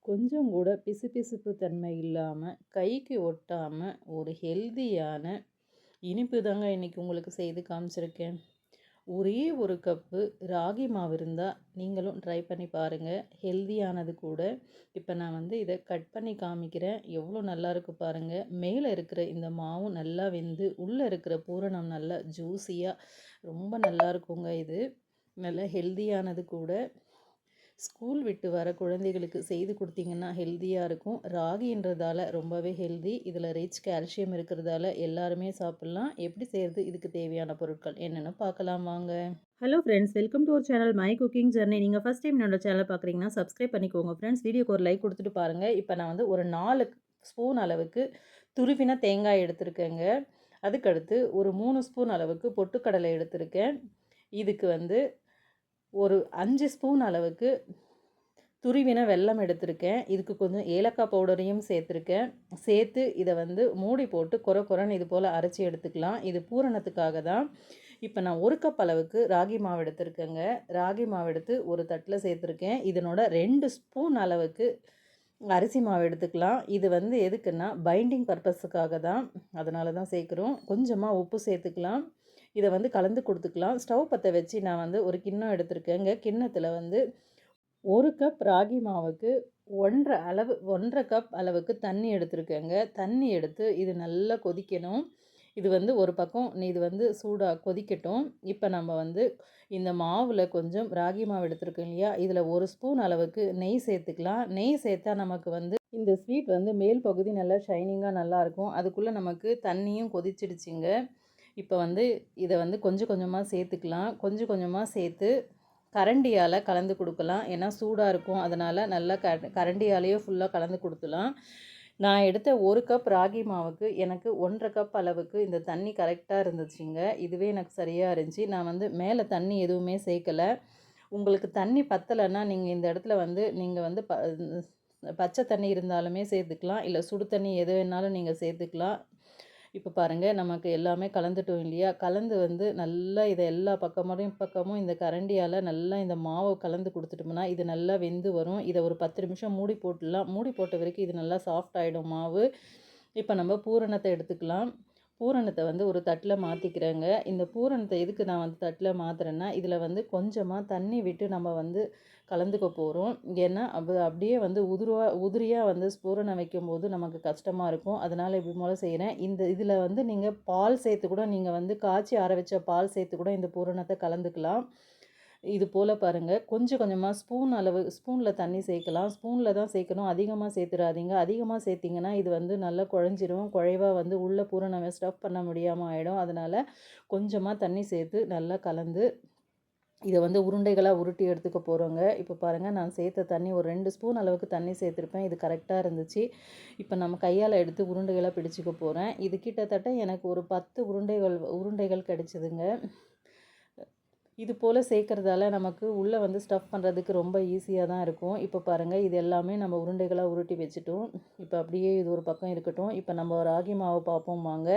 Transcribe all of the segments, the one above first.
கொஞ்சம் கூட பிசுபிசுப்பு தன்மை இல்லாமல் கைக்கு ஒட்டாமல் ஒரு ஹெல்தியான இனிப்பு தாங்க இன்றைக்கி உங்களுக்கு செய்து காமிச்சிருக்கேன். ஒரே ஒரு கப்பு ராகி மாவு இருந்தால் நீங்களும் ட்ரை பண்ணி பாருங்கள். ஹெல்தியானது கூட. இப்போ நான் இதை கட் பண்ணி காமிக்கிறேன். எவ்வளோ நல்லா இருக்கு பாருங்கள். மேலே இருக்கிற இந்த மாவும் நல்லா வெந்து உள்ளே இருக்கிற பூரணம் நல்லா ஜூஸியாக ரொம்ப நல்லா இருக்குங்க. இது நல்ல ஹெல்தியானது கூட. ஸ்கூல் விட்டு வர குழந்தைகளுக்கு செய்து கொடுத்தீங்கன்னா ஹெல்த்தியாக இருக்கும். ராகின்றதால ரொம்பவே ஹெல்தி. இதில் ரிச் கால்சியம் இருக்கிறதால எல்லாருமே சாப்பிட்லாம். எப்படி செய்கிறது, இதுக்கு தேவையான பொருட்கள் என்னென்னு பார்க்கலாம் வாங்க. Hello friends, welcome to our channel my cooking journey. நீங்கள் ஃபஸ்ட் டைம் என்னோட சேனல் பார்க்குறீங்கன்னா சப்ஸ்கிரைப் பண்ணிக்கோங்க ஃப்ரெண்ட்ஸ். வீடியோக்கு ஒரு லைக் கொடுத்துட்டு பாருங்கள். இப்போ நான் ஒரு 4 ஸ்பூன் அளவுக்கு துருவின தேங்காய் எடுத்திருக்கேங்க. அதுக்கடுத்து ஒரு 3 ஸ்பூன் அளவுக்கு பொட்டுக்கடலை எடுத்திருக்கேன். இதுக்கு ஒரு 5 ஸ்பூன் அளவுக்கு துருவின வெல்லம் எடுத்திருக்கேன். இதுக்கு கொஞ்சம் ஏலக்காய் பவுடரையும் சேர்த்துருக்கேன். சேர்த்து இதை மூடி போட்டு கொரன்னு இது போல் அரைச்சி எடுத்துக்கலாம். இது பூரணத்துக்காக தான். இப்போ நான் 1 கப் அளவுக்கு ராகி மாவு எடுத்திருக்கேங்க. ராகி மாவு எடுத்து ஒரு தட்டில் சேர்த்துருக்கேன். இதனோட 2 ஸ்பூன் அளவுக்கு அரிசி மாவு எடுத்துக்கலாம். இது எதுக்குன்னா பைண்டிங் பர்பஸுக்காக தான், அதனால தான் சேர்க்குறோம். கொஞ்சமாக உப்பு சேர்த்துக்கலாம். இதை கலந்து கொடுத்துக்கலாம். ஸ்டவ் பற்ற வச்சு நான் ஒரு கிண்ணம் எடுத்திருக்கேங்க. கிண்ணத்தில் 1 கப் ராகி மாவுக்கு 1.5 கப் அளவுக்கு தண்ணி எடுத்திருக்கேங்க. தண்ணி எடுத்து இது நல்லா கொதிக்கணும். இது ஒரு பக்கம் இது சூடாக கொதிக்கட்டும். இப்போ நம்ம இந்த மாவில் கொஞ்சம் ராகி மாவு எடுத்திருக்கோம் இல்லையா, இதில் 1 ஸ்பூன் அளவுக்கு நெய் சேர்த்துக்கலாம். நெய் சேர்த்தா நமக்கு இந்த ஸ்வீட் மேல் பகுதி நல்லா ஷைனிங்காக நல்லாயிருக்கும். அதுக்குள்ளே நமக்கு தண்ணியும் கொதிச்சிடுச்சிங்க. இப்போ இதை கொஞ்சம் கொஞ்சமாக சேர்த்துக்கலாம். கொஞ்சம் கொஞ்சமாக சேர்த்து கரண்டியால் கலந்து கொடுக்கலாம். ஏன்னா சூடாக இருக்கும், அதனால் நல்லா கரண்டியாலேயே ஃபுல்லாக கலந்து கொடுத்துலாம். நான் எடுத்த 1 கப் ராகி மாவுக்கு எனக்கு 1.5 கப் அளவுக்கு இந்த தண்ணி கரெக்டாக இருந்துச்சுங்க. இதுவே எனக்கு சரியாக இருந்துச்சு. நான் மேலே தண்ணி எதுவுமே சேர்க்கலை. உங்களுக்கு தண்ணி பத்தலைன்னா நீங்கள் இந்த இடத்துல நீங்கள் பச்சை தண்ணி இருந்தாலுமே சேர்த்துக்கலாம், இல்லை சுடு தண்ணி எது வேணாலும் நீங்கள் சேர்த்துக்கலாம். இப்போ பாருங்கள், நமக்கு எல்லாமே கலந்துட்டோம் இல்லையா. கலந்து நல்லா இதை எல்லா பக்கமும் இந்த கரண்டியால் நல்லா இந்த மாவை கலந்து கொடுத்துட்டோம்னா இது நல்லா வெந்து வரும். இதை ஒரு 10 நிமிஷம் மூடி போட்டுடலாம். மூடி போட்ட வரைக்கும் இது நல்லா சாஃப்ட் ஆகிடும் மாவு. இப்போ நம்ம பூரணத்தை எடுத்துக்கலாம். பூரணத்தை ஒரு தட்டில் மாற்றிக்கிறேங்க. இந்த பூரணத்தை எதுக்கு நான் தட்டில் மாற்றுறேன்னா, இதில் கொஞ்சமாக தண்ணி விட்டு நம்ம கலந்துக்க போகிறோம். ஏன்னா அப்படியே உதிரியாக பூரணம் வைக்கும்போது நமக்கு கஷ்டமாக இருக்கும். அதனால் இப்படி போல் செய்கிறேன். இதில் நீங்கள் பால் சேர்த்து கூட நீங்கள் காய்ச்சி ஆற வச்ச பால் சேர்த்து கூட இந்த பூரணத்தை கலந்துக்கலாம். இது போல் பாருங்கள், கொஞ்சம் கொஞ்சமாக ஸ்பூனில் தண்ணி சேர்க்கலாம். ஸ்பூனில் தான் சேர்க்கணும், அதிகமாக சேர்த்துடாதீங்க. அதிகமாக சேர்த்திங்கன்னா இது நல்லா குழஞ்சிரும். குழைவாக உள்ள பூரணம் ஸ்டஃப் பண்ண முடியாமல் ஆகிடும். அதனால் கொஞ்சமாக தண்ணி சேர்த்து நல்லா கலந்து இதை உருண்டைகளாக உருட்டி எடுத்துக்க போகிறோங்க. இப்போ பாருங்கள், நான் சேர்த்த தண்ணி ஒரு 2 ஸ்பூன் அளவுக்கு தண்ணி சேர்த்துருப்பேன். இது கரெக்டாக இருந்துச்சு. இப்போ நம்ம கையால் எடுத்து உருண்டைகளாக பிடிச்சிக்க போகிறேன். இது கிட்டத்தட்ட எனக்கு ஒரு 10 உருண்டைகள் கிடச்சிதுங்க. இது போல் சேர்க்குறதால நமக்கு உள்ளே ஸ்டஃப் பண்ணுறதுக்கு ரொம்ப ஈஸியாக தான் இருக்கும். இப்போ பாருங்கள், இது எல்லாமே நம்ம உருண்டைகளாக உருட்டி வச்சுட்டோம். இப்போ அப்படியே இது ஒரு பக்கம் இருக்கட்டும். இப்போ நம்ம ராகி மாவை பார்ப்போம் வாங்க.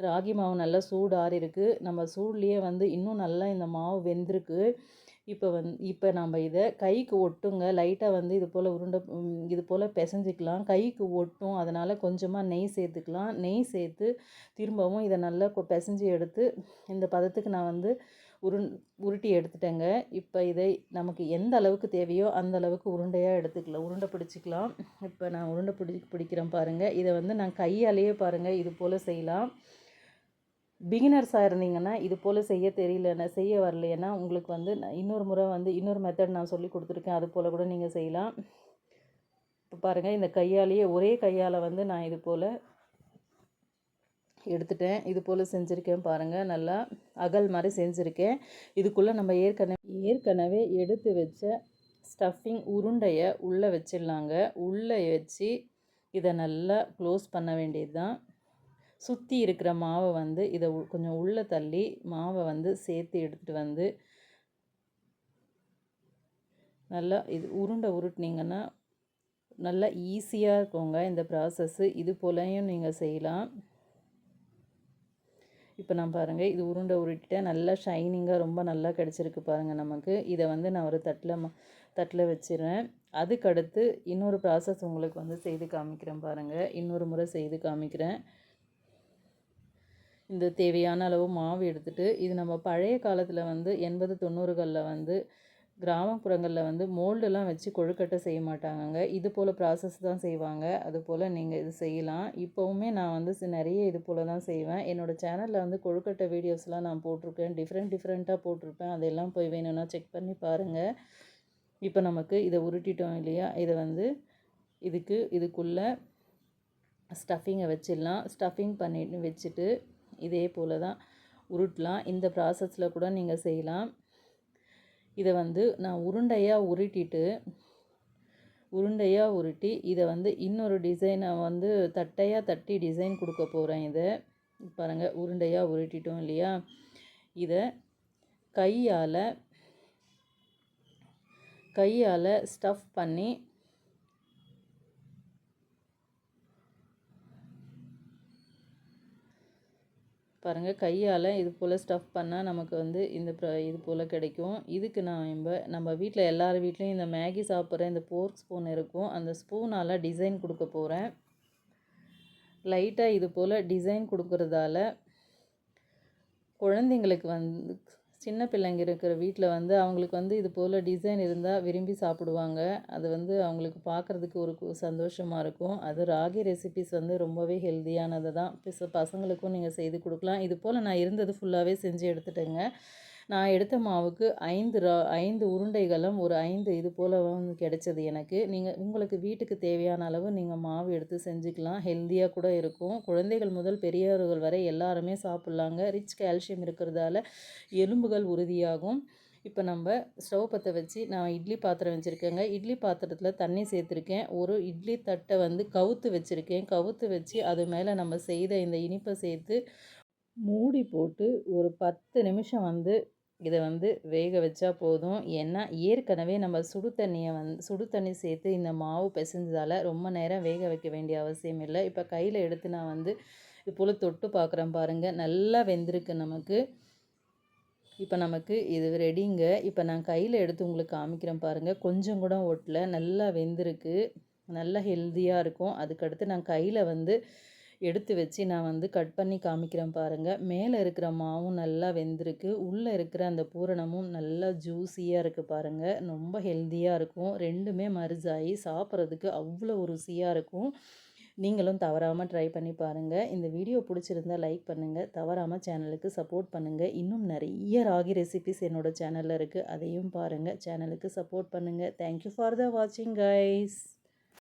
ராகி மாவு நல்லா சூடாறி இருக்குது. நம்ம சூட்லேயே இன்னும் நல்லா இந்த மாவு வெந்திருக்கு. இப்போ நம்ம இதை கைக்கு ஒட்டுங்க. லைட்டாக இது போல் பிசைஞ்சிக்கலாம். கைக்கு ஒட்டும், அதனால் கொஞ்சமாக நெய் சேர்த்துக்கலாம். நெய் சேர்த்து திரும்பவும் இதை நல்லா பிசைஞ்சு எடுத்து இந்த பதத்துக்கு நான் உருட்டி எடுத்துட்டேங்க. இப்போ இதை நமக்கு எந்த அளவுக்கு தேவையோ அந்த அளவுக்கு உருண்டையாக எடுத்துக்கலாம், உருண்டை பிடிச்சிக்கலாம். இப்போ நான் உருண்டை பிடிக்கிறேன் பாருங்கள். இதை நான் கையாலேயே பாருங்கள் இது போல் செய்யலாம். பிகினர்ஸாக இருந்தீங்கன்னா இது போல் செய்ய வரலைன்னா உங்களுக்கு இன்னொரு முறை இன்னொரு மெத்தட் நான் சொல்லி கொடுத்துருக்கேன். அது போல் கூட நீங்கள் செய்யலாம். இப்போ பாருங்கள், இந்த கையாலேயே ஒரே கையால் நான் இது போல் எடுத்துட்டேன். இது போல் செஞ்சுருக்கேன் பாருங்கள். நல்லா அகல் மாதிரி செஞ்சுருக்கேன். இதுக்குள்ளே நம்ம ஏற்கனவே எடுத்து வச்ச ஸ்டஃபிங் உருண்டையை உள்ளே வச்சிடலாங்க. உள்ளே வச்சு இதை நல்லா க்ளோஸ் பண்ண வேண்டியது தான். சுற்றி இருக்கிற மாவை இதை கொஞ்சம் உள்ளே தள்ளி மாவை சேர்த்து எடுத்துகிட்டு நல்லா இது உருட்டினீங்கன்னா நல்லா ஈஸியாக இருக்குங்க இந்த ப்ராசஸ்ஸு. இது போலையும் நீங்கள் செய்யலாம். இப்போ நான் பாருங்கள் இது உருண்டை உருட்டிட்டேன். நல்லா ஷைனிங்காக ரொம்ப நல்லா கிடச்சிருக்கு பாருங்கள் நமக்கு. இதை வந்து நான் ஒரு தட்டில் வச்சிடுறேன். அதுக்கடுத்து இன்னொரு ப்ராசஸ் உங்களுக்கு வந்து செய்து காமிக்கிறேன் பாருங்கள். இன்னொரு முறை செய்து காமிக்கிறேன். இந்த தேவையான அளவு மாவு எடுத்துகிட்டு, இது நம்ம பழைய காலத்தில் வந்து 80-90களில் வந்து கிராமப்புறங்களில் வந்து மோல்டெல்லாம் வச்சு கொழுக்கட்டை செய்ய மாட்டாங்கங்க. இது போல் ப்ராசஸ் தான் செய்வாங்க. அதுபோல் நீங்கள் இது செய்யலாம். இப்போவுமே நான் வந்து நிறைய இது போல் தான் செய்வேன். என்னோடய சேனலில் வந்து கொழுக்கட்டை வீடியோஸ்லாம் நான் போட்டிருக்கேன். டிஃப்ரெண்ட்டாக போட்டிருப்பேன். அதெல்லாம் போய் வேணும்னா செக் பண்ணி பாருங்கள். இப்போ நமக்கு இதை உருட்டிட்டோம் இல்லையா, இதை வந்து இதுக்குள்ளே ஸ்டஃபிங்கை வச்சிடலாம். ஸ்டஃபிங் பண்ணிட்டு வச்சுட்டு இதே போல் தான் உருட்டலாம். இந்த ப்ராசஸில் கூட நீங்கள் செய்யலாம். இதை வந்து நான் உருண்டையாக உருட்டி இதை வந்து இன்னொரு டிசைனை வந்து தட்டையாக தட்டி டிசைன் கொடுக்க போகிறேன். இதை பாருங்கள், உருண்டையாக உருட்டிட்டோம் இல்லையா, இதை கையால் ஸ்டஃப் பண்ணி பாருங்கள், கையால் இது போல் ஸ்டஃப் பண்ணால் நமக்கு வந்து இது போல் கிடைக்கும். இதுக்கு நம்ம வீட்டில் எல்லார் வீட்லேயும் இந்த மேகி சாப்பிட்ற இந்த போர்க் ஸ்பூன் இருக்கும். அந்த ஸ்பூனால் டிசைன் கொடுக்க போகிறேன். லைட்டாக இது போல் டிசைன் கொடுக்குறதால குழந்தைங்களுக்கு வந்து சின்ன பிள்ளைங்க இருக்கிற வீட்டில் வந்து அவங்களுக்கு வந்து இது போல் டிசைன் இருந்தால் விரும்பி சாப்பிடுவாங்க. அது வந்து அவங்களுக்கு பார்க்குறதுக்கு ஒரு சந்தோஷமாக இருக்கும். அது ராகி ரெசிபீஸ் வந்து ரொம்பவே ஹெல்த்தியானது தான். பசங்களுக்கும் நீங்கள் செய்து கொடுக்கலாம். இது போல் நான் இருந்தது ஃபுல்லாகவே செஞ்சு எடுத்துட்டேங்க. நான் எடுத்த மாவுக்கு 5 உருண்டைகளும் ஒரு 5 இது போல் வந்து கிடைச்சது எனக்கு. உங்களுக்கு வீட்டுக்கு தேவையான அளவு நீங்கள் மாவு எடுத்து செஞ்சுக்கலாம். ஹெல்த்தியாக கூட இருக்கும். குழந்தைகள் முதல் பெரியவர்கள் வரை எல்லாருமே சாப்பிட்லாங்க. ரிச் கால்சியம் இருக்கிறதால எலும்புகள் உறுதியாகும். இப்போ நம்ம ஸ்டவ் பற்ற வச்சு நான் இட்லி பாத்திரம் வச்சுருக்கேங்க. இட்லி பாத்திரத்தில் தண்ணி சேர்த்துருக்கேன். ஒரு இட்லி தட்டை வந்து கவுத்து வச்சுருக்கேன். கவுத்து வச்சு அது மேலே நம்ம செய்த இந்த இனிப்பை சேர்த்து மூடி போட்டு ஒரு 10 நிமிஷம் வந்து இதை வந்து வேக வச்சா போதும். ஏன்னா ஏற்கனவே நம்ம சுடு தண்ணி சேர்த்து இந்த மாவு பிசைஞ்சதால் ரொம்ப நேரம் வேக வைக்க வேண்டிய அவசியம் இல்லை. இப்போ கையில் எடுத்து நான் வந்து இது போல் தொட்டு பார்க்குறேன் பாருங்கள், நல்லா வெந்திருக்கு நமக்கு. இப்போ நமக்கு இது ரெடிங்க. இப்போ நான் கையில் எடுத்து உங்களுக்கு காமிக்கிறேன் பாருங்கள். கொஞ்சம் கூட ஒட்டல, நல்லா வெந்திருக்கு, நல்லா ஹெல்த்தியாக இருக்கும். அதுக்கடுத்து நான் கையில் வந்து எடுத்து வச்சு நான் வந்து கட் பண்ணி காமிக்கிறேன் பாருங்கள். மேலே இருக்கிற மாவும் நல்லா வெந்திருக்கு, உள்ளே இருக்கிற அந்த பூரணமும் நல்லா ஜூஸியாக இருக்குது பாருங்கள். ரொம்ப ஹெல்த்தியாக இருக்கும். ரெண்டுமே மர்ஜாகி சாப்பிட்றதுக்கு அவ்வளோ ருசியாக இருக்கும். நீங்களும் தவறாமல் ட்ரை பண்ணி பாருங்கள். இந்த வீடியோ பிடிச்சிருந்தால் லைக் பண்ணுங்கள். தவறாமல் சேனலுக்கு சப்போர்ட் பண்ணுங்கள். இன்னும் நிறைய ராகி ரெசிபிஸ் என்னோடய சேனலில் இருக்குது, அதையும் பாருங்கள். சேனலுக்கு சப்போர்ட் பண்ணுங்கள். தேங்க்யூ ஃபார் த வாட்சிங் கைஸ்.